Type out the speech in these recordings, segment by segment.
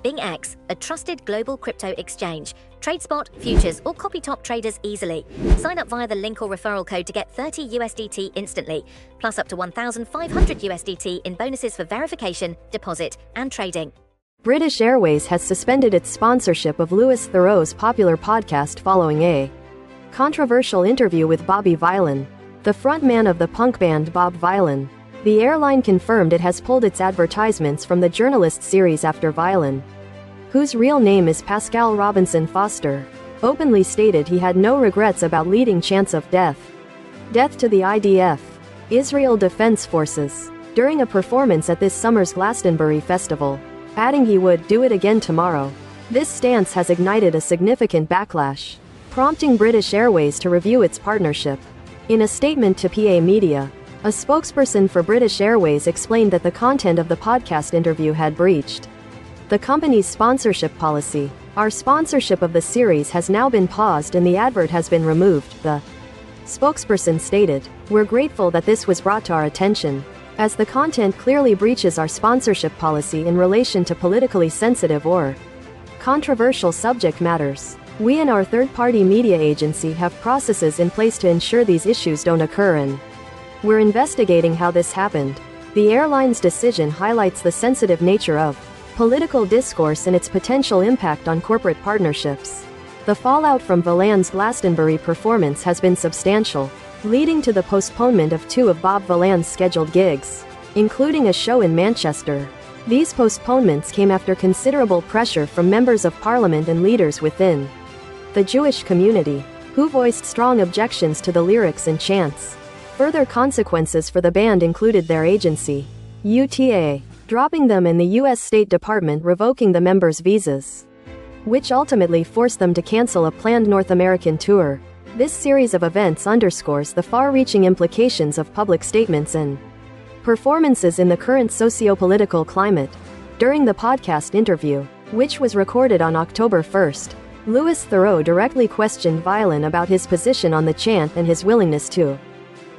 BingX, a trusted global crypto exchange. Trade spot, futures, or copy top traders easily. Sign up via the link or referral code to get 30 USDT instantly, plus up to 1,500 USDT in bonuses for verification, deposit, and trading. British Airways has suspended its sponsorship of Louis Theroux's popular podcast following a controversial interview with Vylan, the frontman of the punk band Vylan. The airline confirmed it has pulled its advertisements from the journalist series after Vylan, whose real name is Pascal Robinson Foster, openly stated he had no regrets about leading chance of death to the IDF, Israel Defense Forces, during a performance at this summer's Glastonbury Festival, adding he would do it again tomorrow. This stance has ignited a significant backlash, prompting British Airways to review its partnership. In a statement to PA Media, a spokesperson for British Airways explained that the content of the podcast interview had breached the company's sponsorship policy. Our sponsorship of the series has now been paused and the advert has been removed, the spokesperson stated. We're grateful that this was brought to our attention, as the content clearly breaches our sponsorship policy in relation to politically sensitive or controversial subject matters. We and our third-party media agency have processes in place to ensure these issues don't occur, and we're investigating how this happened. The airline's decision highlights the sensitive nature of political discourse and its potential impact on corporate partnerships. The fallout from Vylan's Glastonbury performance has been substantial, leading to the postponement of two of Vylan's scheduled gigs, including a show in Manchester. These postponements came after considerable pressure from members of parliament and leaders within the Jewish community, who voiced strong objections to the lyrics and chants. Further consequences for the band included their agency, UTA, dropping them and the U.S. State Department revoking the members' visas, which ultimately forced them to cancel a planned North American tour. This series of events underscores the far-reaching implications of public statements and performances in the current socio-political climate. During the podcast interview, which was recorded on October 1st, Louis Theroux directly questioned Vylan about his position on the chant and his willingness to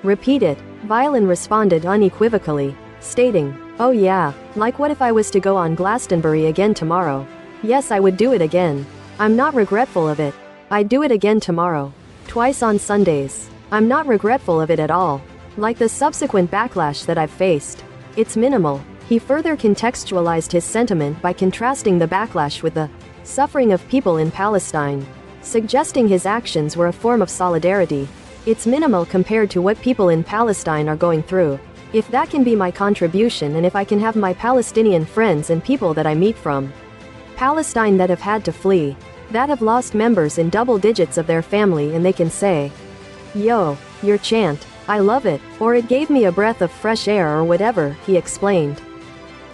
repeat it. Vylan responded unequivocally, stating, "Oh yeah, like what if I was to go on Glastonbury again tomorrow? Yes, I would do it again. I'm not regretful of it. I'd do it again tomorrow. Twice on Sundays. I'm not regretful of it at all. Like the subsequent backlash that I've faced, it's minimal." He further contextualized his sentiment by contrasting the backlash with the suffering of people in Palestine, suggesting his actions were a form of solidarity. It's minimal compared to what people in Palestine are going through. If that can be my contribution, and if I can have my Palestinian friends and people that I meet from Palestine that have had to flee, that have lost members in double digits of their family, and they can say, "Yo, your chant, I love it," or "It gave me a breath of fresh air," or whatever, he explained.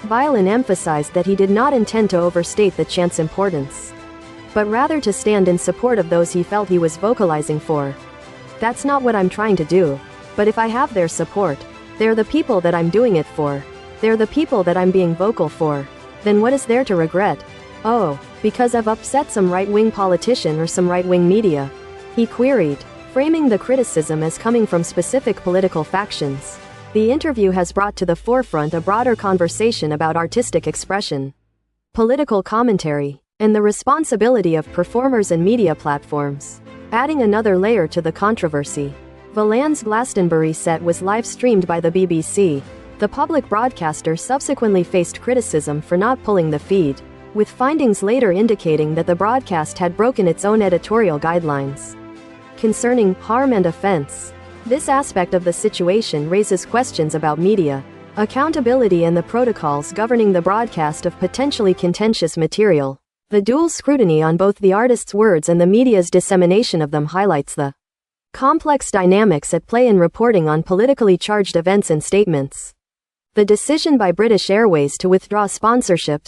Vylan emphasized that he did not intend to overstate the chant's importance, but rather to stand in support of those he felt he was vocalizing for. "That's not what I'm trying to do. But if I have their support, they're the people that I'm doing it for. They're the people that I'm being vocal for. Then what is there to regret? Oh, because I've upset some right-wing politician or some right-wing media?" he queried, framing the criticism as coming from specific political factions. The interview has brought to the forefront a broader conversation about artistic expression, political commentary, and the responsibility of performers and media platforms, adding another layer to the controversy. Vylan's Glastonbury set was live-streamed by the BBC. The public broadcaster subsequently faced criticism for not pulling the feed, with findings later indicating that the broadcast had broken its own editorial guidelines concerning harm and offense. This aspect of the situation raises questions about media accountability and the protocols governing the broadcast of potentially contentious material. The dual scrutiny on both the artist's words and the media's dissemination of them highlights the complex dynamics at play in reporting on politically charged events and statements. The decision by British Airways to withdraw sponsorship